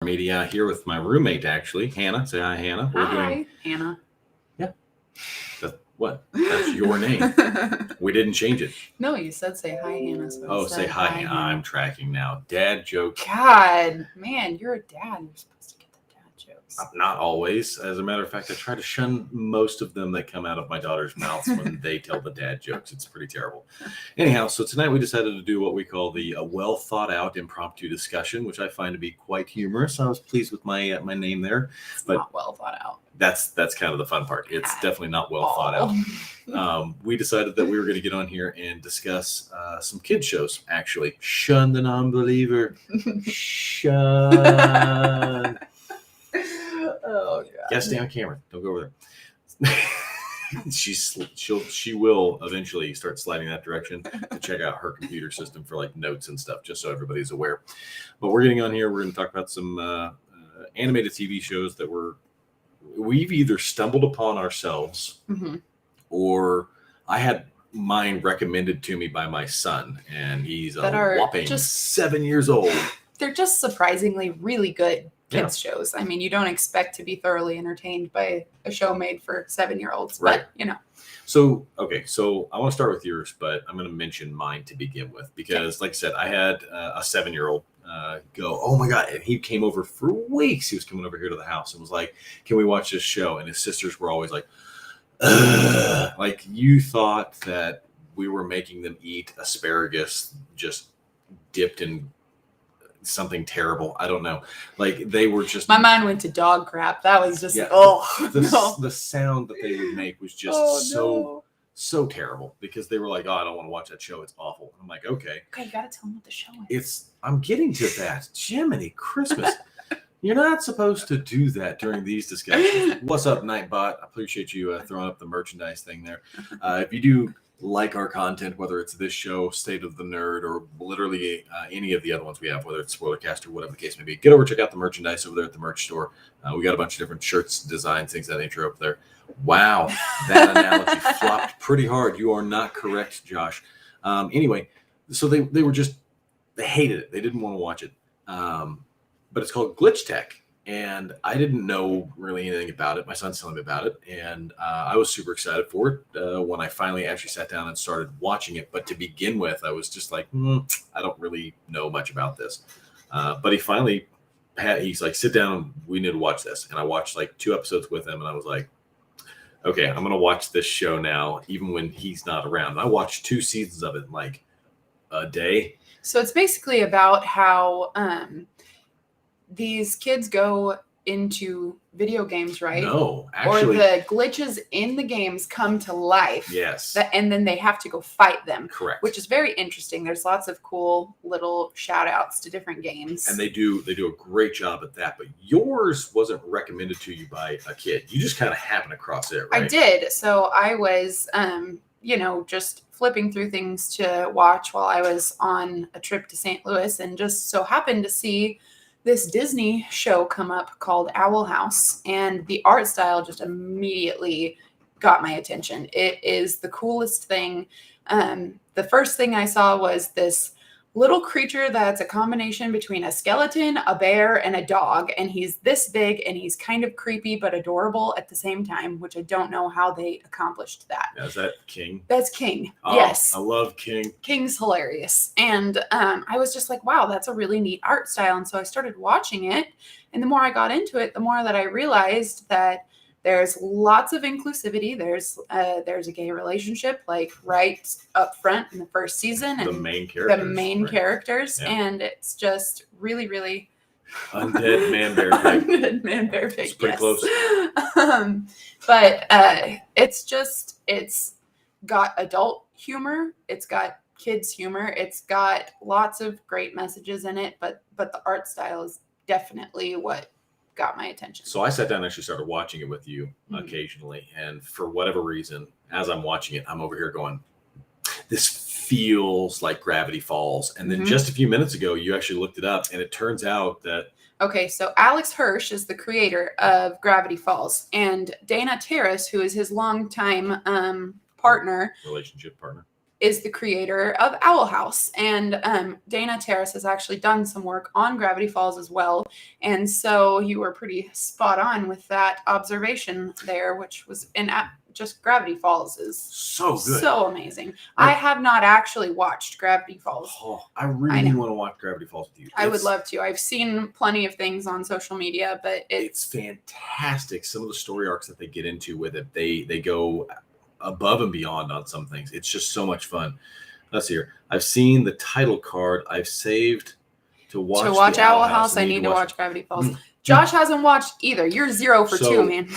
Media here with my roommate, actually, Hannah. Say hi, Hannah. Hi, Hannah. Yeah. What? That's your name. We didn't change it. No, you said say hi, Hannah. So say hi, Hannah. I'm tracking now. Dad joke. God, man, you're a dad. You're supposed to get the dad jokes. Not always. As a matter of fact, I try to shun most of them that come out of my daughter's mouths when they tell the dad jokes. It's pretty terrible. Anyhow, so tonight we decided to do what we call the well thought out impromptu discussion, which I find to be quite humorous. I was pleased with my name there, but not well thought out. That's kind of the fun part. It's definitely not well thought out. We decided that we were going to get on here and discuss some kids shows. Actually, shun the non-believer. Shun. Oh God. Yeah, stay on camera. Don't go over there. She will eventually start sliding that direction to check out her computer system for like notes and stuff, just so everybody's aware. But we're getting on here. We're going to talk about some animated TV shows that we've either stumbled upon ourselves, or I had mine recommended to me by my son, and he's a whopping 7 years old. They're just surprisingly really good kids shows. I mean, you don't expect to be thoroughly entertained by a show made for 7-year-olds, right? But you know. So I want to start with yours, but I'm going to mention mine to begin with because, like I said, I had a 7-year-old go, oh my God. And he came over for weeks. He was coming over here to the house and was like, can we watch this show? And his sisters were always like, ugh. Like you thought that we were making them eat asparagus just dipped in something terrible. I don't know. Like they were just. My mind went to dog crap. That was just, the sound that they would make was just so terrible because they were like, oh, I don't want to watch that show. It's awful. I'm like, okay. Okay, you got to tell them what the show is. I'm getting to that. Jiminy Christmas. You're not supposed to do that during these discussions. What's up, Nightbot? I appreciate you throwing up the merchandise thing there. If you do like our content, whether it's this show, State of the Nerd, or literally any of the other ones we have, whether it's Spoilercast or whatever the case may be, get over, check out the merchandise over there at the merch store. We got a bunch of different shirts, designs, things of that nature up there. Wow, that analogy flopped pretty hard. You are not correct, Josh. Anyway, so they were just, they hated it. They didn't want to watch it. But it's called Glitch Tech. And I didn't know really anything about it. My son's telling me about it. And I was super excited for it when I finally actually sat down and started watching it. But to begin with, I was just like, I don't really know much about this. But he finally he's like, sit down. We need to watch this. And I watched like 2 episodes with him. And I was like, okay, I'm going to watch this show now, even when he's not around. And I watched 2 seasons of it in like a day. So it's basically about how these kids go into video games, right? No, actually. Or the glitches in the games come to life. Yes. And then they have to go fight them. Correct. Which is very interesting. There's lots of cool little shout outs to different games. And they do a great job at that. But yours wasn't recommended to you by a kid. You just kind of happened across it, right? I did. So I was, just flipping through things to watch while I was on a trip to St. Louis, and just so happened to see this Disney show come up called Owl House, and the art style just immediately got my attention. It is the coolest thing. The first thing I saw was this little creature that's a combination between a skeleton, a bear, and a dog, and he's this big, and he's kind of creepy but adorable at the same time, which I don't know how they accomplished that. Now, is that King? That's King. Oh, yes. I love King. King's hilarious. And I was just like, wow, that's a really neat art style. And so I started watching it. And the more I got into it, the more that I realized that there's lots of inclusivity. There's a gay relationship, like right up front in the first season. And the main characters. Yeah. And it's just really, really... Undead man bear pig. Undead man bear pig, it's pretty close. But it's got adult humor. It's got kids humor. It's got lots of great messages in it. But the art style is definitely what got my attention. So I sat down and actually started watching it with you occasionally. And for whatever reason, as I'm watching it, I'm over here going, this feels like Gravity Falls. And then just a few minutes ago, you actually looked it up, and it turns out that... Okay, so Alex Hirsch is the creator of Gravity Falls. And Dana Terrace, who is his longtime relationship partner. is the creator of Owl House. And Dana Terrace has actually done some work on Gravity Falls as well. And so you were pretty spot on with that observation there, which was just Gravity Falls is so good. So amazing. I have not actually watched Gravity Falls. Oh, I really want to watch Gravity Falls with you. I would love to. I've seen plenty of things on social media, but it's fantastic. Some of the story arcs that they get into with it, they go above and beyond on some things. It's just so much fun. Let's see here. I've seen the title card. I've saved to watch Owl House. I need to watch Gravity Falls. Josh hasn't watched either. You're 0 for 2, man.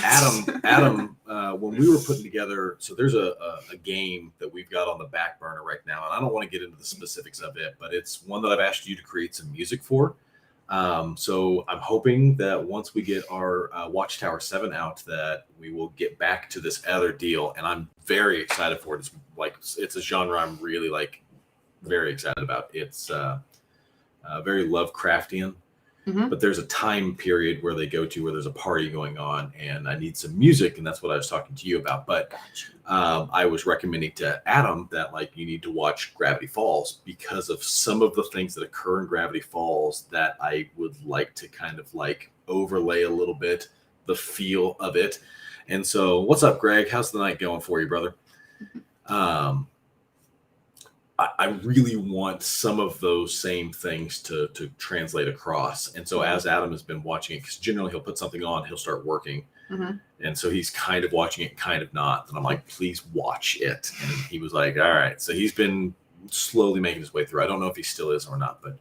Adam, when we were putting together, so there's a game that we've got on the back burner right now, and I don't want to get into the specifics of it, but it's one that I've asked you to create some music for. So I'm hoping that once we get our Watchtower 7 out, that we will get back to this other deal, and I'm very excited for it. It's a genre I'm really very excited about. It's very Lovecraftian. Mm-hmm. But there's a time period where they go to where there's a party going on, and I need some music, and that's what I was talking to you about. But I was recommending to Adam that you need to watch Gravity Falls because of some of the things that occur in Gravity Falls that I would like to kind of overlay a little bit the feel of it. And so, what's up, Greg? How's the night going for you, brother? I really want some of those same things to translate across. And so as Adam has been watching it, because generally he'll put something on, he'll start working. Mm-hmm. And so he's kind of watching it, kind of not. And I'm like, please watch it. And he was like, all right. So he's been slowly making his way through. I don't know if he still is or not, but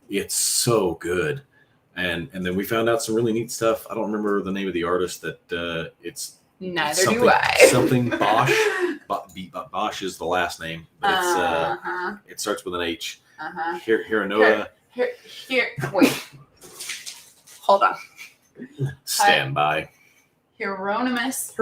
it's so good. And then we found out some really neat stuff. I don't remember the name of the artist that it's. Neither do I. Something Bosch. Bosch is the last name, but it starts with an H. Hiranoa. Here. Wait. Hold on. Stand by. Hieronymus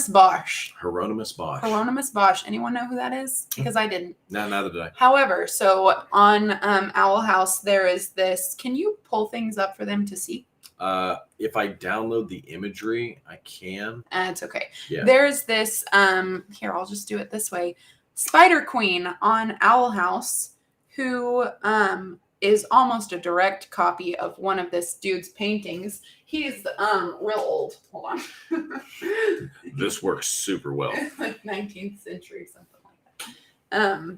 Bosch. Hieronymus Bosch. Hieronymus Bosch. Anyone know who that is? Because I didn't. No, neither did I. However, so on Owl House, there is this. Can you pull things up for them to see? If I download the imagery, I can. It's okay. Yeah. There's this, here, I'll just do it this way. Spider Queen on Owl House, who is almost a direct copy of one of this dude's paintings. He's real old. Hold on. This works super well. 19th century, something like that.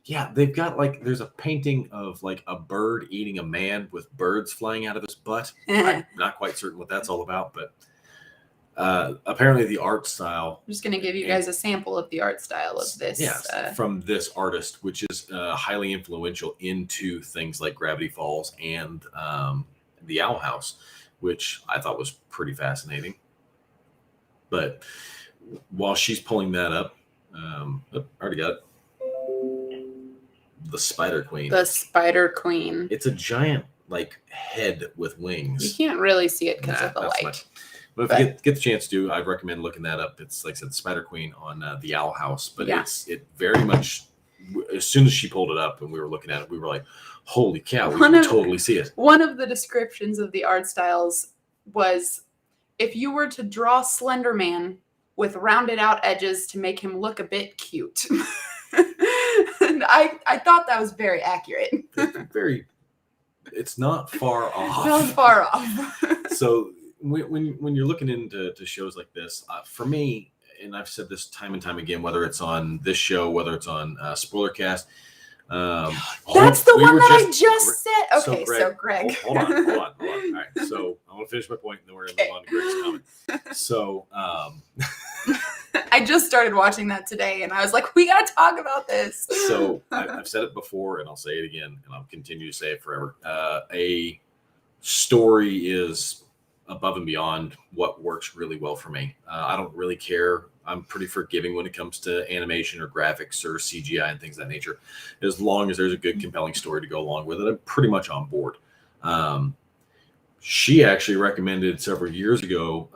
Yeah, they've got there's a painting of a bird eating a man with birds flying out of his butt. I'm not quite certain what that's all about, but apparently the art style. I'm just going to give you guys a sample of the art style of this. Yes, from this artist, which is highly influential into things like Gravity Falls and the Owl House, which I thought was pretty fascinating. But while she's pulling that up, I already got it. The Spider Queen. The Spider Queen. It's a giant head with wings. You can't really see it because of the light. But if you get the chance to, I'd recommend looking that up. It's like I said, Spider Queen on the Owl House. But it very much, as soon as she pulled it up and we were looking at it, we were like, holy cow, we can totally see it. One of the descriptions of the art styles was, if you were to draw Slender Man with rounded out edges to make him look a bit cute. And I thought that was very accurate. It's not far off. Not far off. So when you're looking into shows like this, for me, and I've said this time and time again, whether it's on this show, whether it's on Spoilercast. That's the one that I just said. Okay, so Greg. Hold on. All right, so I want to finish my point, and then we're going to move on to Greg's comment. So I just started watching that today, and I was like, we got to talk about this. So I've said it before, and I'll say it again, and I'll continue to say it forever. A story is above and beyond what works really well for me. I don't really care. I'm pretty forgiving when it comes to animation or graphics or CGI and things of that nature. As long as there's a good, compelling story to go along with it, I'm pretty much on board. She actually recommended several years ago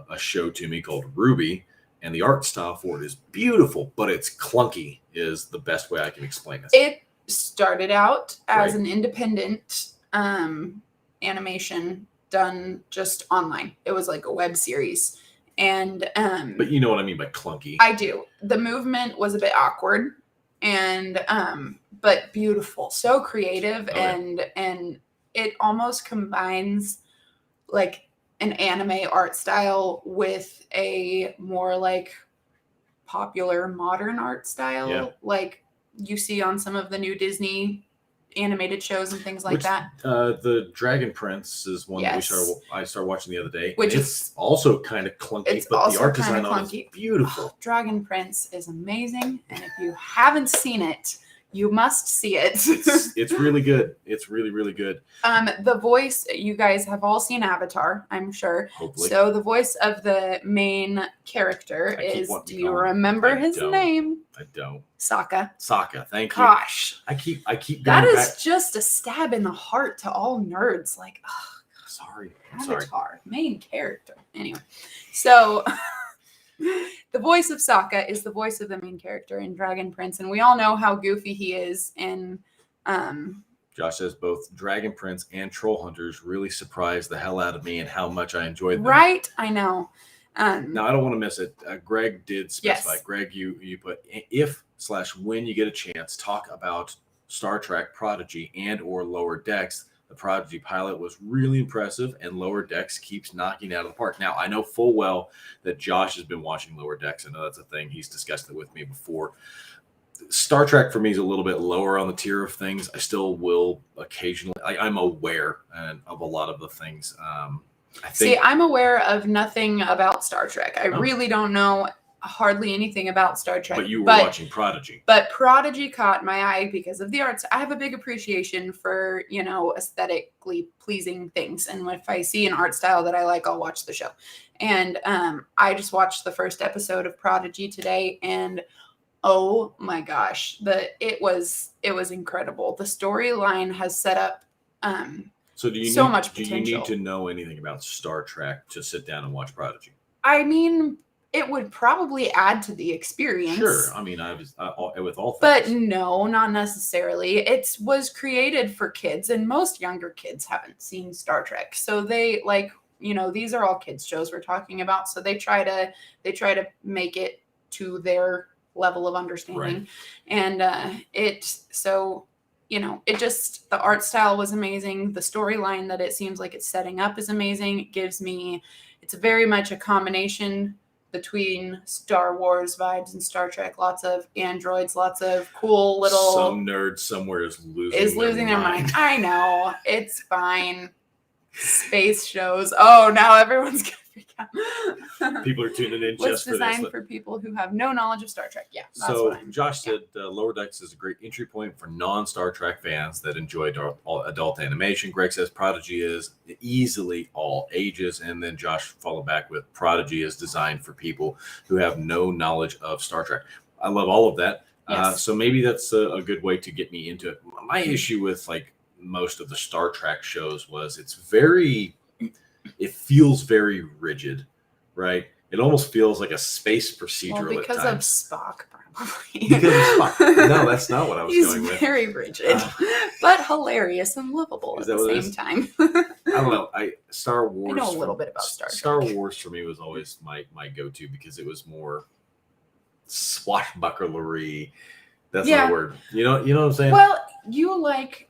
a show to me called Ruby, and the art style for it is beautiful, but it's clunky is the best way I can explain it. It started out as an independent animation done just online. It was like a web series. And but you know what I mean by clunky. I do. The movement was a bit awkward. and but beautiful, so creative, Oh, yeah. and it almost combines like an anime art style with a more like popular modern art style, Yeah. like you see on some of the new Disney animated shows and things like that. The Dragon Prince is one that Yes. I started watching the other day. Which and is- it's also kind of clunky, It's but the also art kind design of on it is clunky. beautiful. Dragon Prince is amazing, and if you haven't seen it, you must see it. It's really good. It's really, really good. The voice, you guys have all seen Avatar, I'm sure. Hopefully. So the voice of the main character I keep is, wanting to do you call him. remember I his don't. name? I don't. Sokka. Sokka, thank you. Gosh. I keep going That is back. just a stab in the heart to all nerds. Like, Sorry. I'm sorry. Avatar, main character. Anyway, so the voice of Sokka is the voice of the main character in Dragon Prince, and we all know how goofy he is in Josh says both Dragon Prince and Troll Hunters really surprised the hell out of me and how much I enjoyed them. Right? I know. Now, I don't want to miss it. Greg did specify. Yes. Greg, you put if/when you get a chance, talk about Star Trek Prodigy and or Lower Decks. The Prodigy pilot was really impressive, and Lower Decks keeps knocking it out of the park. Now, I know full well that Josh has been watching Lower Decks. I know that's a thing. He's discussed it with me before. Star Trek for me is a little bit lower on the tier of things. I still will occasionally. I'm aware of a lot of the things. See, I'm aware of nothing about Star Trek. I Oh. really don't know hardly anything about Star Trek. But you were watching Prodigy. But Prodigy caught my eye because of the arts. I have a big appreciation for, aesthetically pleasing things. And if I see an art style that I like, I'll watch the show. And I just watched the first episode of Prodigy today, and oh my gosh, it was incredible. The storyline has set up So do you much do you potential. need to know anything about Star Trek to sit down and watch Prodigy? I mean, it would probably add to the experience. Sure. I mean, with all things. But no, not necessarily. It was created for kids, and most younger kids haven't seen Star Trek. So they these are all kids shows we're talking about. So they try to make it to their level of understanding. Right. And the art style was amazing. The storyline that it seems like it's setting up is amazing. It's very much a combination between Star Wars vibes and Star Trek. Lots of androids, lots of cool little... Some nerd somewhere is losing their mind. I know. It's fine. Space shows. Oh, now everyone's going to freak out. People are tuning in What's just for this. designed for people who have no knowledge of Star Trek. Yeah, that's So what Josh said Lower Decks is a great entry point for non-Star Trek fans that enjoy adult animation. Greg says Prodigy is easily all ages. And then Josh followed back with Prodigy is designed for people who have no knowledge of Star Trek. I love all of that. Yes. So maybe that's a good way to get me into it. My issue with most of the Star Trek shows was it feels very rigid, right? It almost feels like a space procedural because at of times. Spock, probably. Because of Spock. No, that's not what I was He's going with. very rigid, but hilarious and lovable Is at that what the it same is? time. I don't know. Star Wars. I know a little bit about Star Trek. Star Wars for me was always my go-to because it was more swashbucklery. That's not a word. You know what I'm saying? Well, you like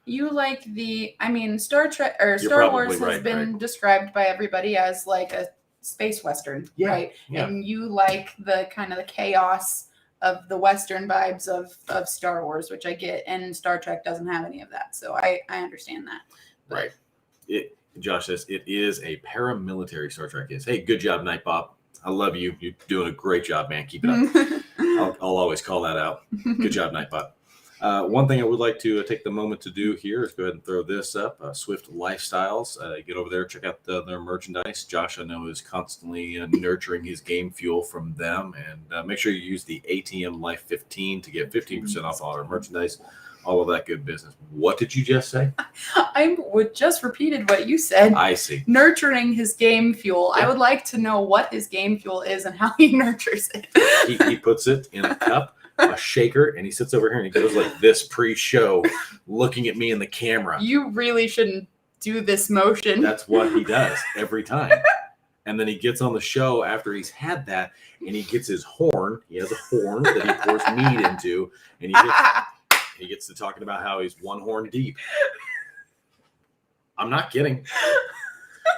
Star Trek or Star Wars has right, been described by everybody as like a space western, right? Yeah. And you like the kind of the chaos of the western vibes of Star Wars, which I get, and Star Trek doesn't have any of that. So I understand that. Right. Josh says it is a paramilitary Star Trek is. Hey, good job, Nightbot. I love you. You're doing a great job, man. Keep it up. I'll always call that out. Good job, Nightbot. One thing I would like to take the moment to do here is go ahead and throw this up. Swift Lifestyles. Get over there, check out their merchandise. Josh, I know, is constantly nurturing his game fuel from them. And make sure you use the ATM Life 15 to get 15% off all our merchandise. All of that good business. What did you just say? I just repeated what you said. I see. Nurturing his game fuel. Yeah. I would like to know what his game fuel is and how he nurtures it. He puts it in a cup, a shaker, and he sits over here and he goes like this pre-show, looking at me in the camera. You really shouldn't do this motion. That's what he does every time. And then he gets on the show after he's had that, and he gets his horn. He has a horn that he pours mead into, and he gets to talking about how he's one horn deep. I'm not kidding.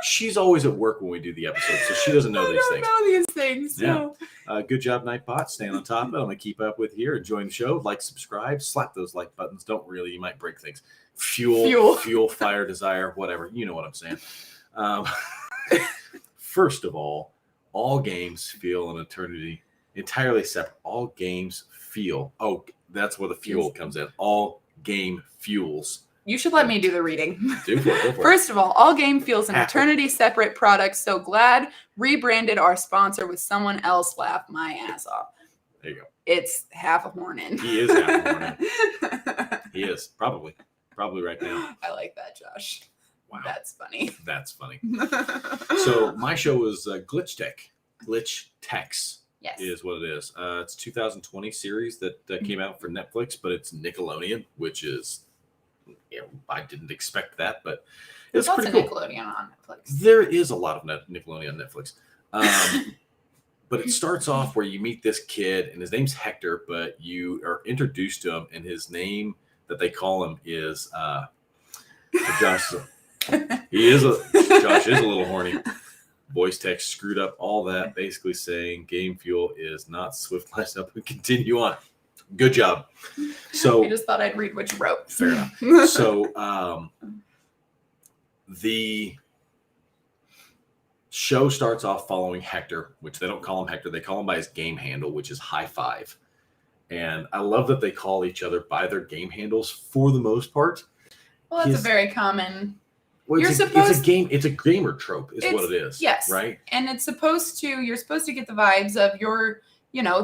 She's always at work when we do the episode, so she doesn't know these things. I don't know these things. Yeah. No. Good job, Nightbot. Staying on top of it. I'm going to keep up with here. Enjoying the show. Like, subscribe. Slap those like buttons. Don't really. You might break things. Fuel, fire, desire, whatever. You know what I'm saying. First of all games feel an eternity entirely separate. All games feel. Oh, that's where the fuel comes in. All game fuels. You should let me do the reading. Go for it. First of all game feels an eternity separate product. So glad rebranded our sponsor with someone else. Laugh my ass off. There you go. It's half a horn in. He is half a horn in. He is. Probably right now. I like that, Josh. Wow. That's funny. That's funny. So my show is Glitch Tech. Glitch Techs is what it is. It's a 2020 series that came out for Netflix, but it's Nickelodeon, which is, I didn't expect that, but it's pretty cool. Nickelodeon on Netflix. There is a lot of Nickelodeon on Netflix. But it starts off where you meet this kid, and his name's Hector, but you are introduced to him, and his name that they call him is Josh. Josh is a little horny. Voice text screwed up all that, basically saying game fuel is not swift line up and continue on. Good job. So I just thought I'd read what you wrote. Fair enough. So the show starts off following Hector, which they don't call him Hector. They call him by his game handle, which is High Five. And I love that they call each other by their game handles for the most part. Well, that's a very common. Well, it's a gamer trope is what it is. Yes. Right. And you're supposed to get the vibes of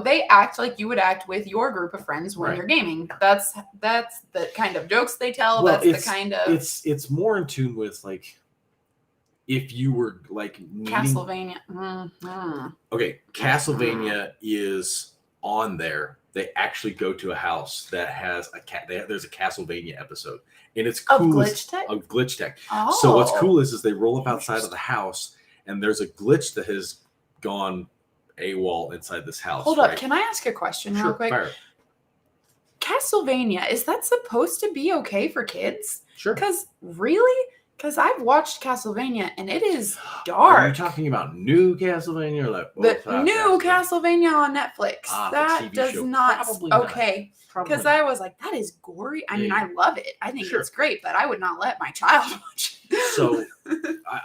they act like you would act with your group of friends when you're gaming. That's the kind of jokes they tell. Well, that's the kind of. It's more in tune with like if you were like Castlevania. Mm-hmm. Okay, Castlevania is on there. They actually go to a house that has there's a Castlevania episode, and it's cool. Of Glitch Tech. Oh. So what's cool is they roll up outside of the house, and there's a glitch that has gone AWOL inside this house. Hold up, can I ask a question real quick? Fire. Castlevania, is that supposed to be okay for kids? Sure. Because I've watched Castlevania and it is dark. Are you talking about new Castlevania or like the new Castlevania on Netflix? That does show. not. Probably okay. Because I was like, that is gory. I mean, I love it. I think it's great, but I would not let my child watch it. So,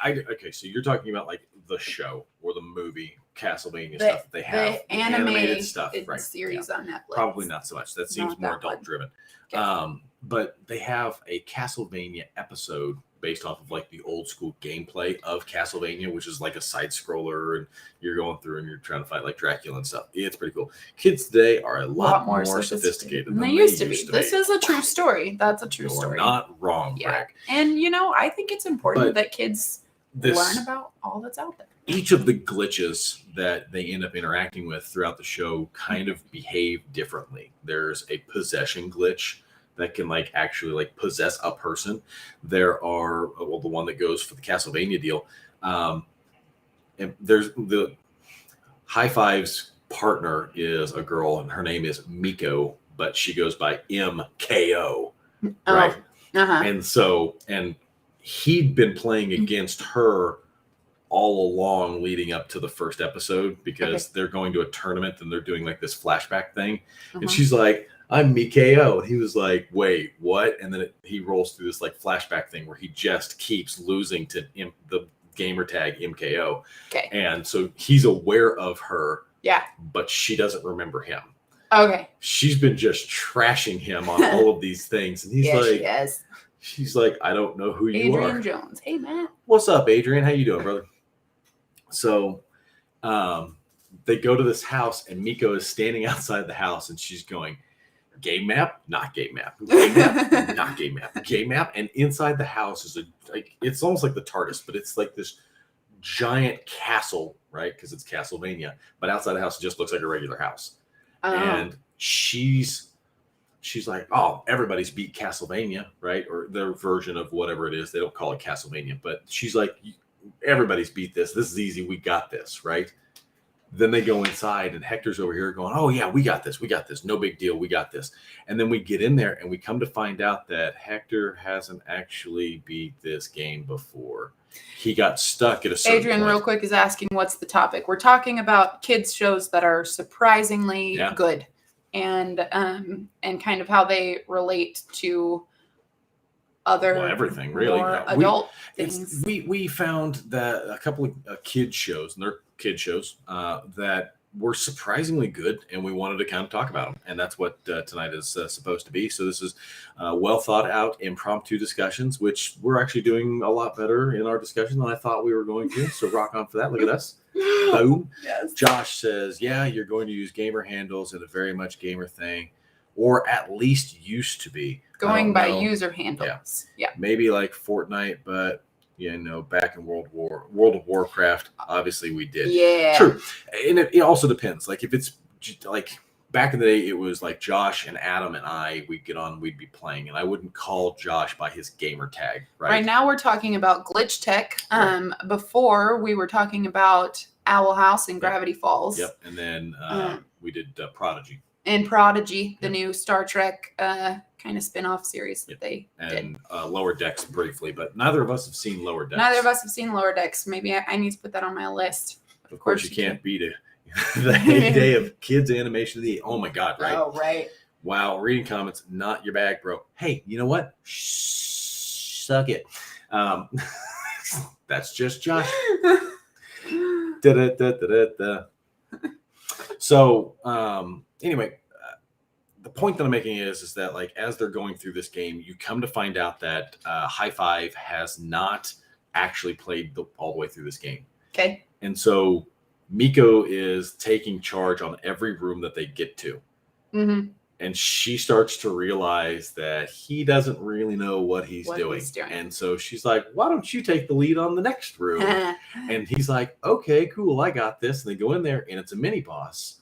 okay. So you're talking about like the show or the movie Castlevania stuff that they have, the animated stuff, right? Series on Netflix. Probably not so much. That seems more adult driven. Okay. But they have a Castlevania episode based off of like the old school gameplay of Castlevania, which is like a side scroller, and you're going through and you're trying to fight like Dracula and stuff. It's pretty cool. Kids today are a lot more sophisticated than they used to be. This is a true story. That's a true story. You're not wrong, Greg. And I think it's important that kids learn about all that's out there. Each of the glitches that they end up interacting with throughout the show kind of behave differently. There's a possession glitch that can like actually like possess a person. There are the one that goes for the Castlevania deal. And there's the High Five's partner is a girl, and her name is Miko, but she goes by MKO, right? And he'd been playing against her all along leading up to the first episode because they're going to a tournament and they're doing like this flashback thing. And she's like, I'm Mikao. And he was like, wait, what? And then he rolls through this like flashback thing where he just keeps losing to the gamer tag MKO. Okay. And so he's aware of her. Yeah. But she doesn't remember him. Okay. She's been just trashing him on all of these things. And he's like, she is. She's like, I don't know who you are. Adrian Jones. Hey, man. What's up, Adrian? How you doing, brother? So they go to this house, and Miko is standing outside the house, and she's going, game map, not game map. Game map, not game map. Game map. And inside the house is it's almost like the TARDIS, but it's like this giant castle, right? Because it's Castlevania. But outside the house, it just looks like a regular house. And she's like, oh, everybody's beat Castlevania, right? Or their version of whatever it is. They don't call it Castlevania. But she's like, everybody's beat this. This is easy. We got this, right? Then they go inside and Hector's over here going, oh yeah, we got this. We got this. No big deal. We got this. And then we get in there and we come to find out that Hector hasn't actually beat this game before. He got stuck at a certain Adrian, point. real quick, is asking what's the topic. We're talking about kids shows that are surprisingly good, and kind of how they relate to other everything really adult things. We found that a couple of kids shows, and they're kid shows that were surprisingly good, and we wanted to kind of talk about them, and that's what tonight is supposed to be. So this is well thought out impromptu discussions, which we're actually doing a lot better in our discussion than I thought we were going to. So rock on for that. Look at us. Boom. Yes. Josh says, yeah, you're going to use gamer handles and a very much gamer thing, or at least used to be. Going by user handles. Yeah. Maybe like Fortnite, but back in World of Warcraft, obviously we did. Yeah. True. And it also depends. Like if it's like back in the day, it was like Josh and Adam and I, we'd get on, we'd be playing, and I wouldn't call Josh by his gamer tag, right? Right now we're talking about Glitch Tech. Before we were talking about Owl House and Gravity Falls. Yep. And then we did Prodigy. And Prodigy, the new Star Trek kind of spin-off series that they did. And Lower Decks briefly, but neither of us have seen Lower Decks. Neither of us have seen Lower Decks. Maybe I need to put that on my list. Of course you can't beat it. The heyday of kids animation. Oh my God, right? Oh, right. Wow, reading comments, not your bag, bro. Hey, you know what? Suck it. That's just Josh. So, anyway, the point that I'm making is that like as they're going through this game, you come to find out that High Five has not actually played all the way through this game. Okay. And so Miko is taking charge on every room that they get to. Mm-hmm. And she starts to realize that he doesn't really know what he's doing. And so she's like, why don't you take the lead on the next room? And he's like, okay, cool, I got this. And they go in there, and it's a mini boss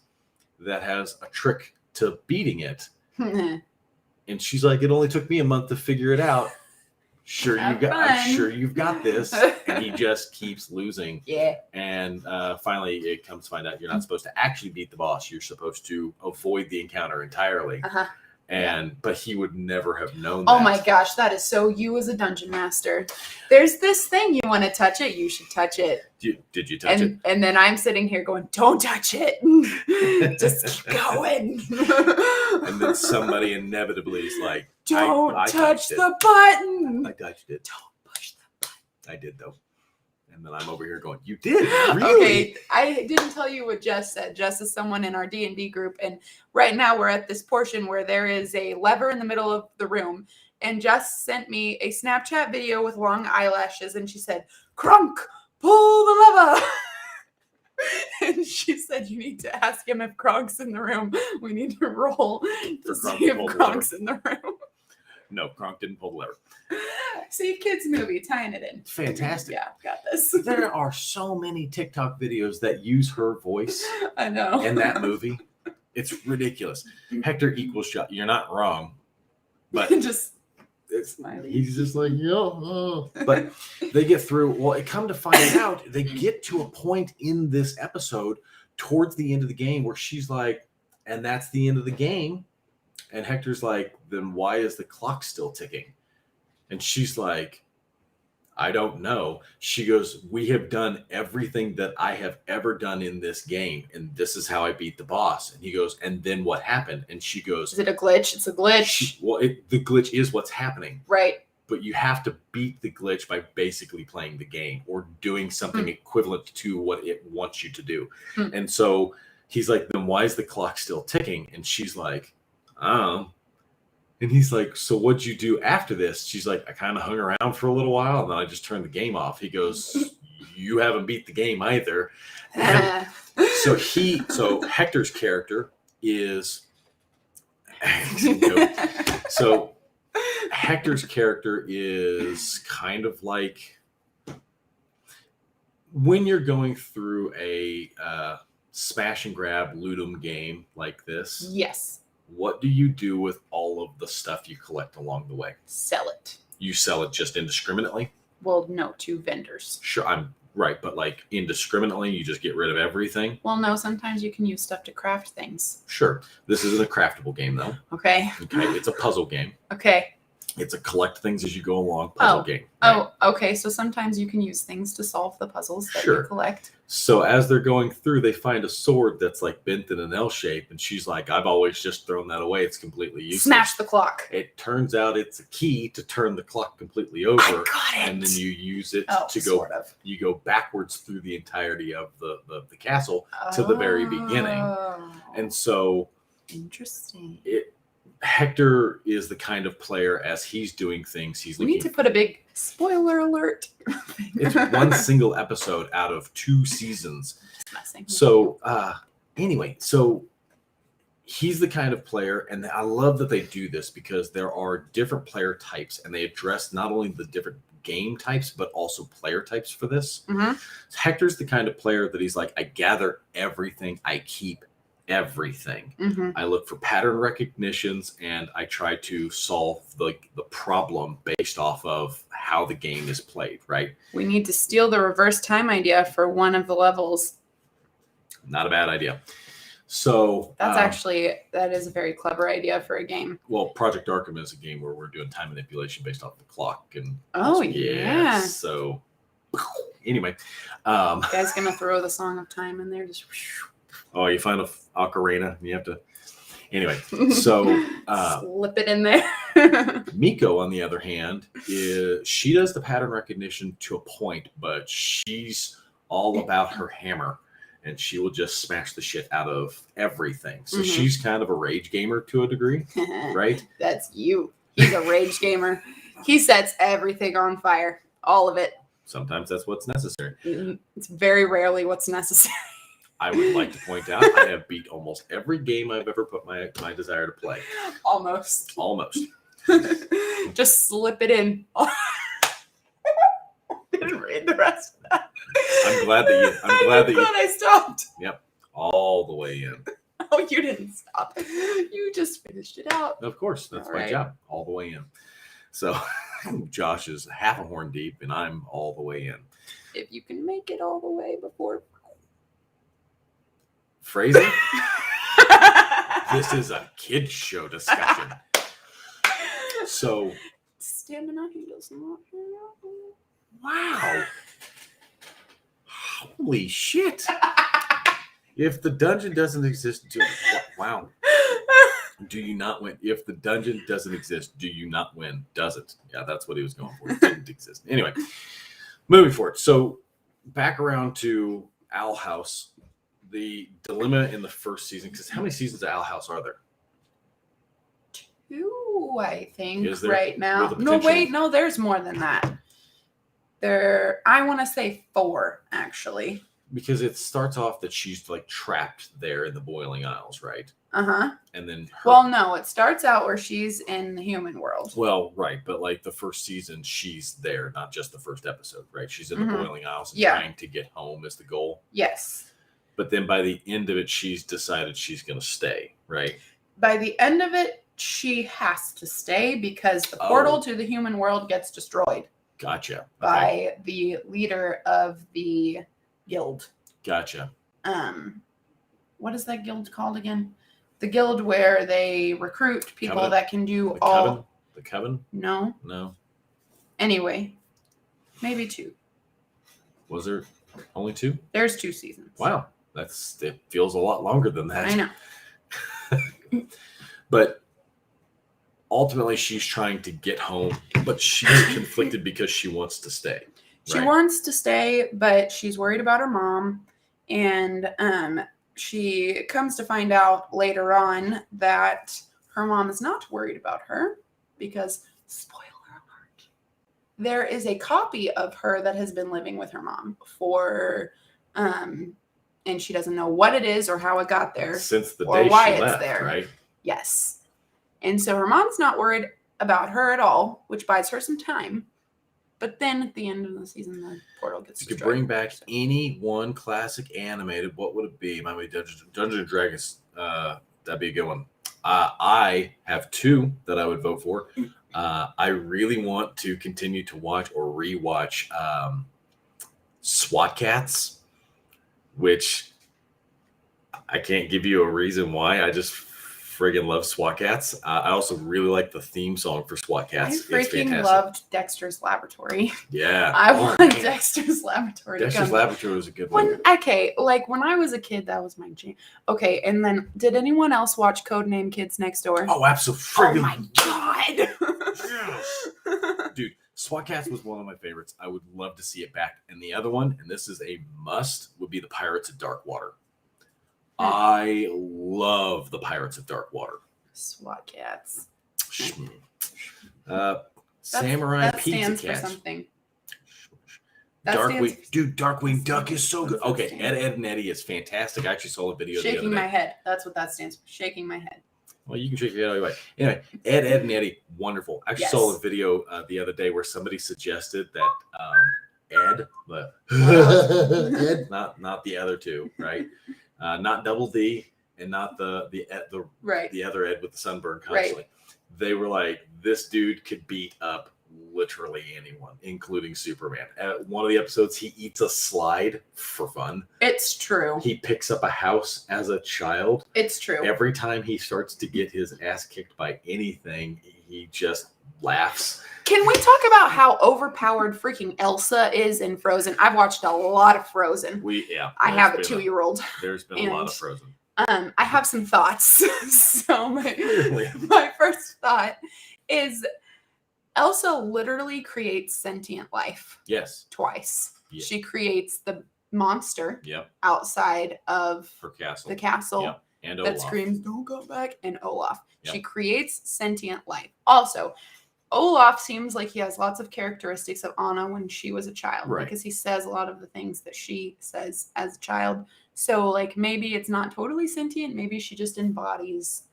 that has a trick to beating it. And she's like, it only took me a month to figure it out. I'm sure you've got this. And he just keeps losing. Yeah. And finally it comes to find out you're not supposed to actually beat the boss. You're supposed to avoid the encounter entirely. But he would never have known that. Oh my gosh, that is so you as a dungeon master. There's this thing, you want to touch it, you should touch it. Did you touch it? And then I'm sitting here going, don't touch it. Just keep going. And then somebody inevitably is like, don't touch the button. I touched it. Don't push the button. I did though. And then I'm over here going, you did? Really? Okay, I didn't tell you what Jess said. Jess is someone in our D&D group. And right now we're at this portion where there is a lever in the middle of the room. And Jess sent me a Snapchat video with long eyelashes. And she said, Crunk, pull the lever. And she said, you need to ask him if Kronk's in the room. We need to roll to see if Kronk's in the room. No, Kronk didn't pull the lever. See, kids movie, tying it in. Fantastic. Yeah, got this. There are so many TikTok videos that use her voice. I know. In that movie. It's ridiculous. Hector equals shot. You're not wrong. But he's just like, yo. But they get through. Well, it come to find out, they get to a point in this episode towards the end of the game where she's like, and that's the end of the game. And Hector's like, then why is the clock still ticking? And she's like, I don't know. She goes, we have done everything that I have ever done in this game. And this is how I beat the boss. And he goes, and then what happened? And she goes, is it a glitch? It's a glitch. The glitch is what's happening. Right. But you have to beat the glitch by basically playing the game or doing something equivalent to what it wants you to do. And so he's like, then why is the clock still ticking? And she's like, oh. And he's like, so what'd you do after this? She's like, I kind of hung around for a little while and then I just turned the game off. He goes, you haven't beat the game either. So Hector's character is so Hector's character is kind of like when you're going through a smash and grab loot 'em game like this. Yes. What do you do with all of the stuff you collect along the way? Sell it. You sell it just indiscriminately? well, no, to vendors. Sure, I'm right, but like indiscriminately, you just get rid of everything. Well, no, sometimes you can use stuff to craft things. Sure. This isn't a craftable game, though. Okay. Okay, it's a puzzle game. Okay. It's a collect things as you go along puzzle game. Right? Oh, okay. So sometimes you can use things to solve the puzzles that Sure. you collect. So as they're going through, they find a sword that's like bent in an L shape, and she's like, "I've always just thrown that away. It's completely useless." Smash the clock. It turns out it's a key to turn the clock completely over, I got it. and then you use it to go. Sort of. You go backwards through the entirety of the castle to the very beginning, and so interesting. Hector is the kind of player, as he's doing things, he's We looking. need to put a big spoiler alert. It's one single episode out of 2 seasons. Just messing. So anyway, so he's the kind of player, and I love that they do this because there are different player types, and they address not only the different game types but also player types for this. Mm-hmm. Hector's the kind of player that he's like, I gather everything, I keep everything. Mm-hmm. I look for pattern recognitions, and I try to solve the problem based off of how the game is played, right? We need to steal the reverse time idea for one of the levels. Not a bad idea. So that is a very clever idea for a game. Well, Project Arkham is a game where we're doing time manipulation based off the clock, and yeah. So anyway, guy's gonna throw the Song of Time in there. Just you find a ocarina, and you have to. Anyway, so slip it in there. Miko, on the other hand, she does the pattern recognition to a point, but she's all about her hammer, and she will just smash the shit out of everything. So she's kind of a rage gamer to a degree, right? That's you. He's a rage gamer. He sets everything on fire, all of it. Sometimes that's what's necessary. It's very rarely what's necessary. I would like to point out I have beat almost every game I've ever put my desire to play. Almost. Just slip it in. Didn't read the rest of that. I'm glad I stopped. Yep, all the way in. Oh, you didn't stop. You just finished it out. Of course, that's my job. All the way in. So Josh is half a horn deep, and I'm all the way in. If you can make it all the way before. Phrasing? This is a kid's show discussion. So stamina, he does not. Wow. Holy shit. If the dungeon doesn't exist, wow. Do you not win? If the dungeon doesn't exist, do you not win? Does it? Yeah, that's what he was going for. It didn't exist. Anyway, moving forward. So back around to Owl House. The dilemma in the first season, because how many seasons of Owl House are there? 2, I think, right now. No, wait, no, there's more than that. I want to say 4, actually. Because it starts off that she's like trapped there in the Boiling Isles, right? Uh-huh. And then well, no, it starts out where she's in the human world. Well, right, but like the first season, she's there, not just the first episode, right? She's in the Boiling Isles and trying to get home is the goal. Yes. But then by the end of it, she's decided she's going to stay, right? By the end of it, she has to stay because the portal to the human world gets destroyed. Gotcha. By the leader of the guild. Gotcha. What is that guild called again? The guild where they recruit people that can do all. The Coven? No. Anyway, maybe 2. Was there only 2? There's 2 seasons. Wow. It feels a lot longer than that. I know. But ultimately, she's trying to get home, but she's conflicted because she wants to stay. She wants to stay, but she's worried about her mom. And she comes to find out later on that her mom is not worried about her because, spoiler alert, there is a copy of her that has been living with her mom for... and she doesn't know what it is or how it got there. Since the or day why she it's left, there. Right? Yes. And so her mom's not worried about her at all, which buys her some time. But then at the end of the season, the portal gets destroyed. You could bring back any one classic animated, what would it be? Might be Dungeons & Dragons. That'd be a good one. I have 2 that I would vote for. I really want to continue to watch or rewatch SWAT Cats, which I can't give you a reason why. I just friggin' love SWAT Cats. I also really like the theme song for SWAT Cats. I It's freaking fantastic. loved Dexter's Laboratory. Yeah. I want Dexter's Laboratory. Dexter's Laboratory was a good one. Okay, like when I was a kid, that was my jam. Okay, and then did anyone else watch Codename Kids Next Door? Oh, absolutely. Oh my god. Yes. Dude, SWAT Cats was one of my favorites. I would love to see it back. And the other one, and this is a must, would be the Pirates of Darkwater. I love the Pirates of Darkwater. SWAT Cats. Samurai that Pizza stands Cats. For something. Darkwing, dude, Darkwing Duck is so good. Okay, Ed, and Eddie is fantastic. I actually saw a video the other day. Shaking my head. That's what that stands for. Shaking my head. Well, you can shake your head all you like. Anyway, Ed, and Eddie, wonderful. I actually saw a video the other day where somebody suggested that Ed, Ed, not the other two, right? Not Double D and not the other Ed with the sunburn constantly. Right. They were like, this dude could beat up literally anyone, including Superman. At one of the episodes, he eats a slide for fun. It's true. He picks up a house as a child. It's true. Every time he starts to get his ass kicked by anything, he just laughs. Can we talk about how overpowered freaking Elsa is in Frozen? I've watched a lot of Frozen. I have a 2-year-old. There's been a lot of Frozen. I have some thoughts. So my first thought is Elsa literally creates sentient life. Yes. Twice. Yes. She creates the monster outside of her castle. The castle. Yep. And that Olaf. Screams, "Don't go back," and Olaf. Yep. She creates sentient life. Also, Olaf seems like he has lots of characteristics of Anna when she was a child, right? Because he says a lot of the things that she says as a child. So, like, maybe it's not totally sentient. Maybe she just embodies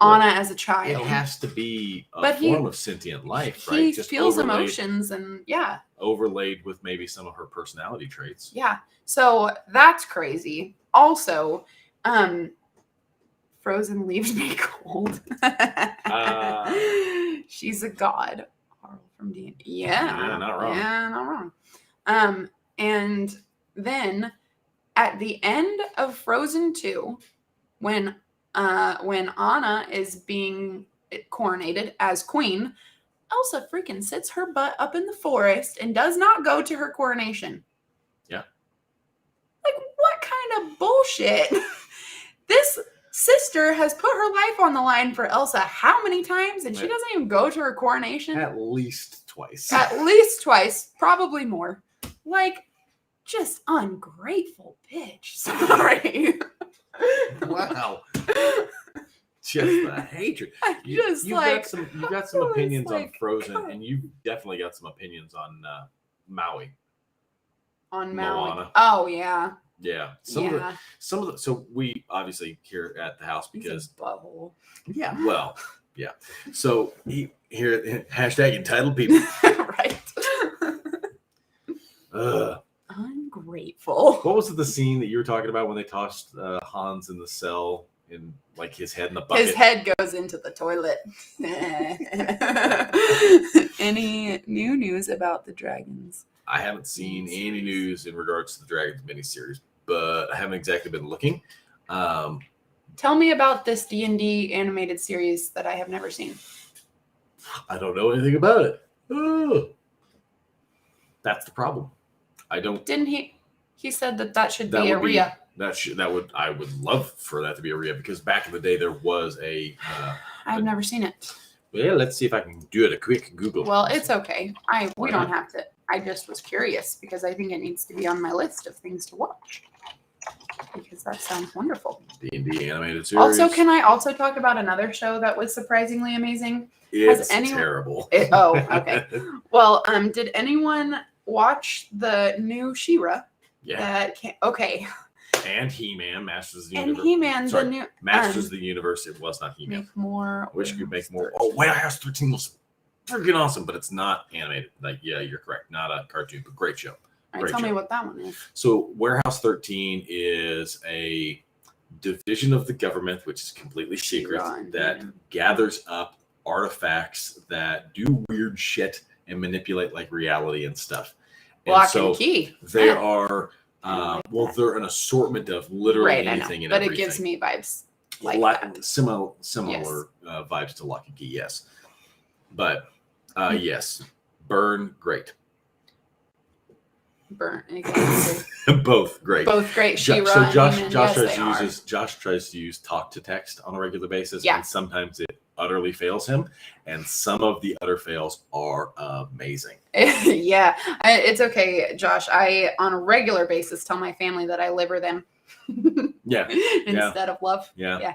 Anna as a child. It has to be a form of sentient life, right? He just feels emotions and overlaid with maybe some of her personality traits. Yeah. So that's crazy. Also, Frozen leaves me cold. She's a god. Harl from D&D. Yeah, not wrong. Yeah, not wrong. And then at the end of Frozen 2, when Anna is being coronated as queen, Elsa freaking sits her butt up in the forest and does not go to her coronation. Yeah. Like, what kind of bullshit? This sister has put her life on the line for Elsa how many times, and she doesn't even go to her coronation? At least twice. At least twice, probably more. Like, just ungrateful bitch. Sorry. Wow. Just the hatred. You've got some opinions on Frozen, and you've definitely got some opinions on Maui. On Maui. Moana. Oh yeah. Yeah. Some of the so we obviously here at the house because butthole. Yeah. Well, yeah. So here hashtag entitled people. Right. Ungrateful. What was the scene that you were talking about when they tossed Hans in the cell and like his head in the bucket? His head goes into the toilet. Any new news about the dragons? I haven't seen any news in regards to the Dragons miniseries, but I haven't exactly been looking. Tell me about this D&D animated series that I have never seen. I don't know anything about it. Oh. That's the problem. I don't. Didn't he? He said that should be a Rhea. I would love for that to be a Rhea because back in the day there was a. I've never seen it. Well, let's see if I can do it a quick Google. Well, it's okay. We don't have to. I just was curious because I think it needs to be on my list of things to watch. Because that sounds wonderful. D&D animated series. Also, can I also talk about another show that was surprisingly amazing? It's terrible. Okay. Well, did anyone watch the new She-Ra? Yeah. Okay. And He-Man, Masters of the Universe. And He-Man, the new Masters of the Universe. It was not He-Man. Make more. I wish we could make more. Oh, Warehouse 13 was freaking awesome, but it's not animated. Like, yeah, you're correct. Not a cartoon, but great show. All right, tell me what that one is. So Warehouse 13 is a division of the government, which is completely secret, that gathers up artifacts that do weird shit and manipulate like reality and stuff. And Lock so and key. they Yeah. are, they're an assortment of literally anything and but everything. It gives me vibes like that. Similar Yes. Vibes to Lock and Key, yes. But yes, Burn, great. Burn. Exactly. Both great. Both great. So Josh tries to use talk to text on a regular basis, and sometimes it utterly fails him, and some of the other fails are amazing. Yeah, it's okay, Josh. I on a regular basis tell my family that I liver them. Instead of love. Yeah.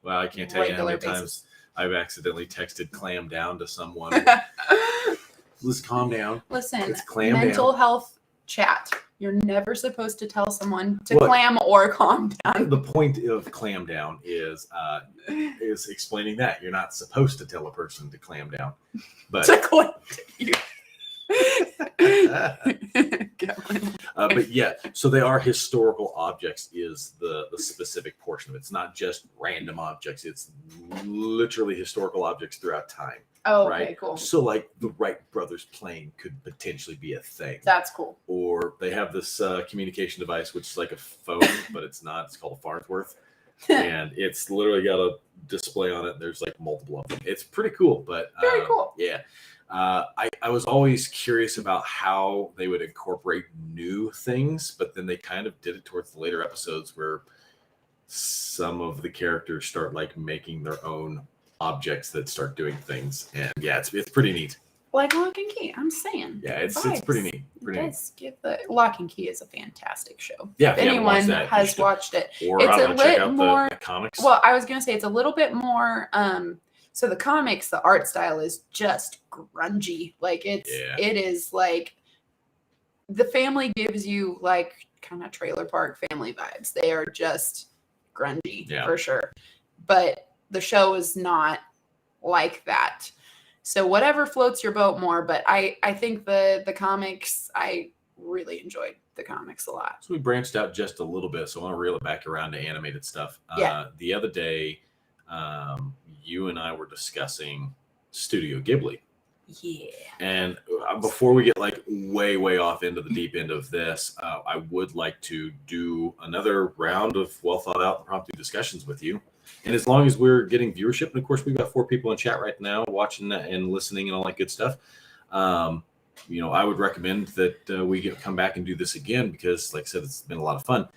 Well, I can't tell you how many times I've accidentally texted "clam down" to someone. Let's calm down. Listen, it's clam mental down. Health chat. You're never supposed to tell someone to clam or calm down. The point of clam down is explaining that you're not supposed to tell a person to clam down, but to clam but yeah, so they are historical objects is the specific portion of it. It's not just random objects, it's literally historical objects throughout time. Oh, right? Okay, cool. So like the Wright brothers plane could potentially be a thing. That's cool. Or they have this communication device which is like a phone, but it's not. It's called a Farnsworth. And it's literally got a display on it. There's like multiple of them. It's pretty cool, but very cool. Yeah. I was always curious about how they would incorporate new things, but then they kind of did it towards the later episodes where some of the characters start like making their own objects that start doing things. And yeah, it's pretty neat. Like Lock and Key, I'm saying. Yeah, it's pretty neat. Lock and Key is a fantastic show. Yeah, if anyone has watched it, or it's a little more the comics. Well, I was gonna say it's a little bit more. So the comics, the art style is just grungy. Like it is like the family gives you like kind of trailer park family vibes. They are just grungy for sure. But the show is not like that. So whatever floats your boat more. But I think the comics, I really enjoyed the comics a lot. So we branched out just a little bit. So I want to reel it back around to animated stuff. The other day, you and I were discussing Studio Ghibli. Yeah. And before we get like way off into the deep end of this, I would like to do another round of well thought out impromptu discussions with you. And as long as we're getting viewership, and of course we've got 4 people in chat right now watching and listening and all that good stuff, I would recommend that we come back and do this again because, like I said, it's been a lot of fun.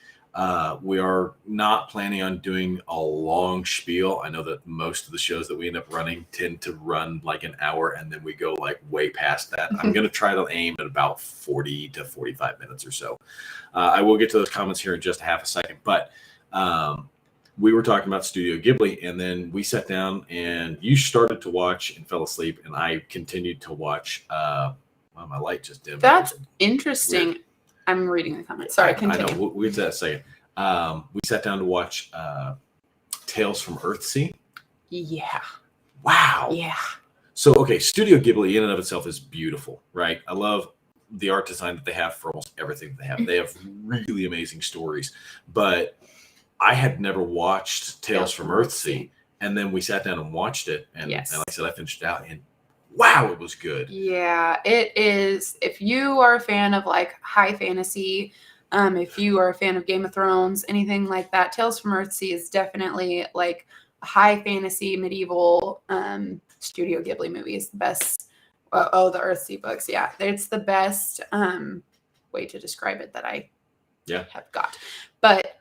We are not planning on doing a long spiel. I know that most of the shows that we end up running tend to run like an hour, and then we go like way past that. I'm going to try to aim at about 40 to 45 minutes or so. I will get to those comments here in just a half a second, but we were talking about Studio Ghibli, and then we sat down and you started to watch and fell asleep, and I continued to watch. My light just dimmed. That's interesting. Weird. I'm reading the comments. Sorry, continue. I know. We'll get to that in a second. We sat down to watch Tales from Earthsea. Yeah. Wow. Yeah. So, okay, Studio Ghibli in and of itself is beautiful, right? I love the art design that they have for almost everything that they have. They have really amazing stories, but I had never watched Tales from Earthsea, and then we sat down and watched it, and like I said, I finished it out, and wow, it was good. Yeah, it is. If you are a fan of like high fantasy, if you are a fan of Game of Thrones, anything like that, Tales from Earthsea is definitely like a high fantasy medieval Studio Ghibli movie. Is the best. The Earthsea books. Yeah, it's the best way to describe it that I have got. But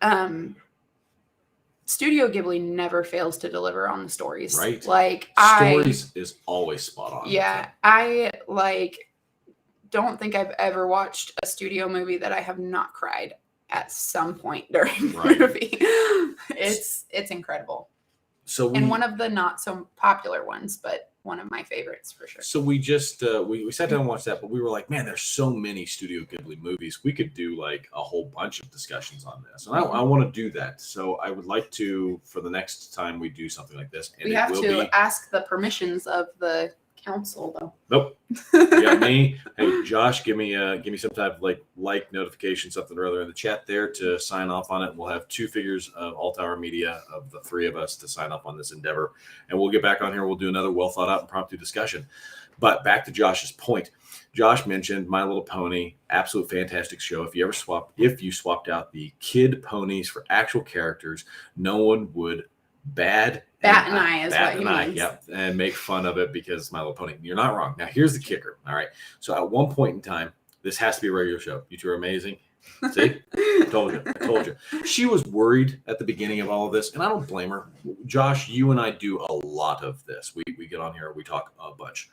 Studio Ghibli never fails to deliver on the stories. Right. Like stories is always spot on. Yeah. I don't think I've ever watched a studio movie that I have not cried at some point during the movie. It's incredible. And one of the not so popular ones, but one of my favorites for sure. So we just we sat down and watched that, but we were like, man, there's so many Studio Ghibli movies. We could do like a whole bunch of discussions on this, and I want to do that. So I would like to, for the next time we do something like this, and we have to ask the permissions of the council, though. Nope. You got me. Hey, Josh, give me some type of like notification, something or other in the chat there to sign off on it. We'll have 2 figures of Alltower Media of the 3 of us to sign up on this endeavor, and we'll get back on here. We'll do another well thought out impromptu discussion. But back to Josh's point. Josh mentioned My Little Pony, absolute fantastic show. If you swapped out the kid ponies for actual characters, no one would bat an eye is what he means. Yep, and make fun of it because My Little Pony. You're not wrong. Now here's the kicker. All right. So at one point in time, this has to be a regular show. You two are amazing. See? I told you. She was worried at the beginning of all of this, and I don't blame her. Josh, you and I do a lot of this. We get on here, we talk a bunch.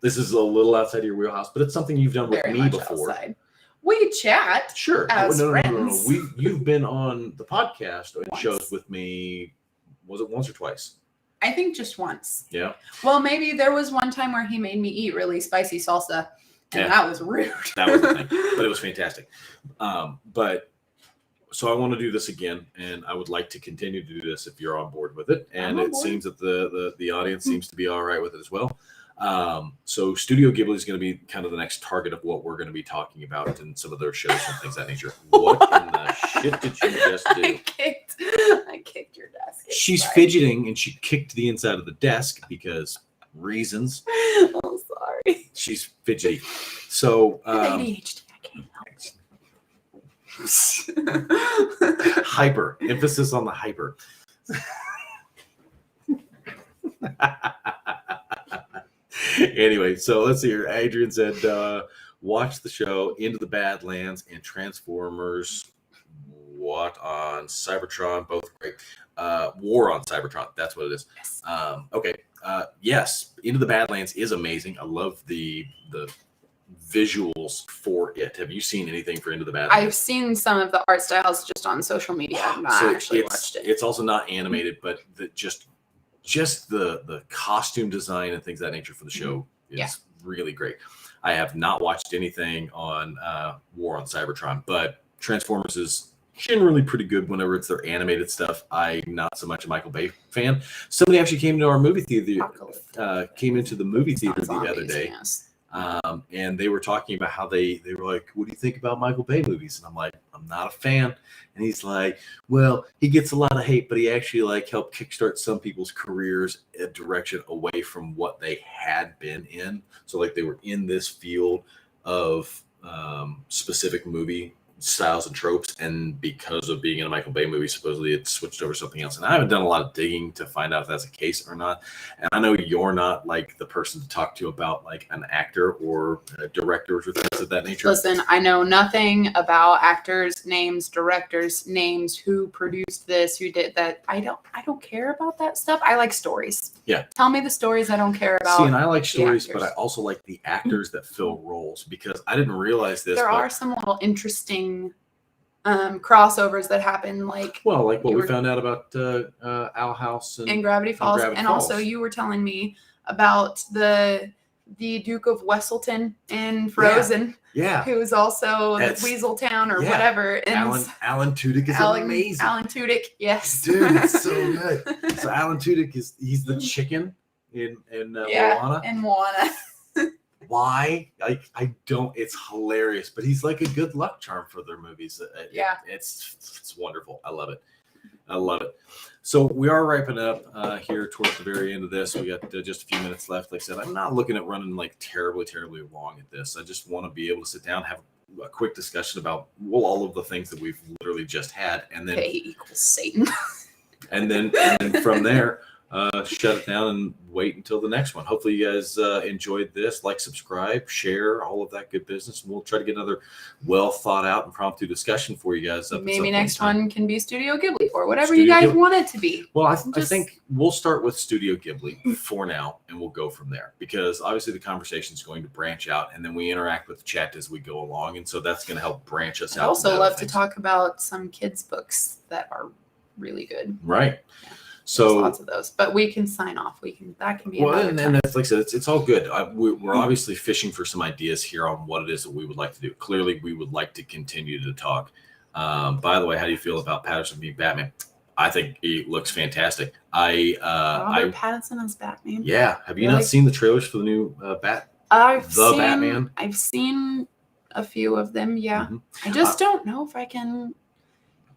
This is a little outside of your wheelhouse, but it's something you've done with me before. Outside. We chat. Sure. As friends. No. You've been on the podcast and shows with me. Was it once or twice? I think just once. Yeah. Well, maybe there was one time where he made me eat really spicy salsa, and that was rude. That was the thing, but it was fantastic. But so I want to do this again, and I would like to continue to do this if you're on board with it. And it seems that the audience seems to be all right with it as well. So Studio Ghibli is going to be kind of the next target of what we're going to be talking about in some of their shows and things of that nature. What in the shit did you just do? I kicked your desk. She's fidgeting and she kicked the inside of the desk because reasons. Oh, sorry. She's fidgety. So ADHD, I can't help it. Hyper. Emphasis on the hyper. Anyway, so let's see here. Adrian said, watch the show Into the Badlands and Transformers. What on Cybertron? Both great. War on Cybertron. That's what it is. Yes. Okay. Yes, Into the Badlands is amazing. I love the visuals for it. Have you seen anything for Into the Badlands? I've seen some of the art styles just on social media. I've not actually watched it. It's also not animated, but just the costume design and things of that nature for the show is really great. I have not watched anything on War on Cybertron, but Transformers is generally pretty good whenever it's their animated stuff. I'm not so much a Michael Bay fan. Somebody actually came into our movie theater, came into the movie theater the other day. Yes. And they were talking about how they were like, what do you think about Michael Bay movies? And I'm like, I'm not a fan. And he's like, well, he gets a lot of hate, but he actually helped kickstart some people's careers a direction away from what they had been in. So they were in this field of specific movie styles and tropes, and because of being in a Michael Bay movie, supposedly it switched over to something else. And I haven't done a lot of digging to find out if that's the case or not. And I know you're not the person to talk to about an actor or directors or things of that nature. Listen, I know nothing about actors' names, directors' names, who produced this, who did that. I don't care about that stuff. I like stories. Yeah. Tell me the stories. I don't care about. See, and I like stories, but I also like the actors that fill roles, because I didn't realize this. There are some little interesting crossovers that happen, like what we found out about Owl House and Gravity Falls, and also you were telling me about the Duke of Wesselton in Frozen, who is also the Weaseltown or whatever. And Alan Tudyk is amazing. Alan Tudyk, yes, dude, it's so good. So Alan Tudyk he's the chicken in Moana. In Moana. Why? I don't. It's hilarious, but he's like a good luck charm for their movies. It's wonderful. I love it. So we are wrapping up here towards the very end of this. We got just a few minutes left. Like I said, I'm not looking at running terribly long at this. I just want to be able to sit down, have a quick discussion about all of the things that we've literally just had, and then K equals Satan. and then from there. Shut it down and wait until the next one. Hopefully you guys enjoyed this. Subscribe, share, all of that good business. And we'll try to get another well thought out impromptu discussion for you guys. Maybe next one can be Studio Ghibli or whatever you guys want it to be. Well, I think we'll start with Studio Ghibli for now, and we'll go from there, because obviously the conversation is going to branch out, and then we interact with the chat as we go along. And so that's going to help branch us out. I also love to talk about some kids' books that are really good. Right. Yeah. So there's lots of those, but we can sign off. That can be and that's, like I said, it's all good. We're obviously fishing for some ideas here on what it is that we would like to do. Clearly, we would like to continue to talk. By the way, how do you feel about Patterson being Batman? I think he looks fantastic. Robert Pattinson as Batman. Yeah. Have you not seen the trailers for the new Batman? I've seen a few of them. Yeah. Mhm. I just don't know if I can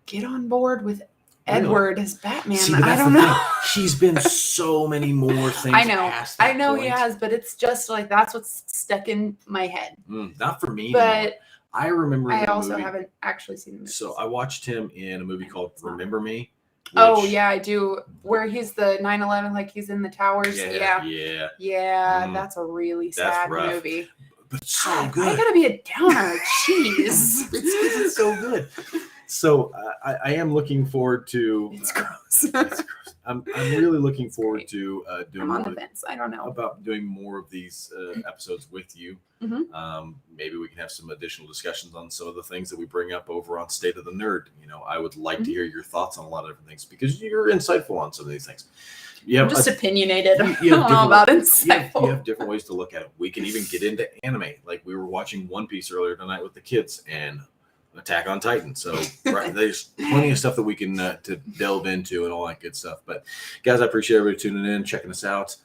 get on board with Edward as Batman. See, but I that's don't the know. thing. He's been so many more things. I know. Past that I know point. he has, but it's just like that's what's stuck in my head. Not for me. But anymore. I remember. I also haven't actually seen the movie. So I watched him in a movie called Remember Me. Oh yeah, I do. Where he's the 9/11, like he's in the towers. Yeah. That's a really sad movie. But so good. I gotta be a downer. Jeez, it's so good. So I am looking forward to. It's gross. It's gross. I'm really looking forward to doing. I'm on the fence. I don't know about doing more of these episodes with you. Mm-hmm. Maybe we can have some additional discussions on some of the things that we bring up over on State of the Nerd. I would like to hear your thoughts on a lot of different things because you're insightful on some of these things. I'm just opinionated. I don't know about insightful. You have different ways to look at it. We can even get into anime. Like we were watching One Piece earlier tonight with the kids and Attack on Titan. So there's plenty of stuff that we can to delve into and all that good stuff. But guys, I appreciate everybody tuning in, checking us out.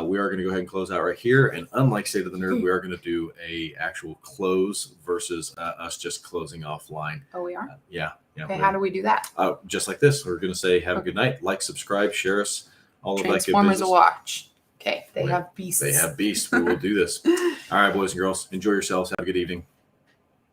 We are going to go ahead and close out right here. And unlike State of the Nerd, we are going to do a actual close versus us just closing offline. Oh, we are? Yeah. Okay, how do we do that? Just like this. We're going to say have a good night. Like, subscribe, share us. All of that good business. Transformers a watch. Okay, they have beasts. They have beasts. We will do this. All right, boys and girls. Enjoy yourselves. Have a good evening.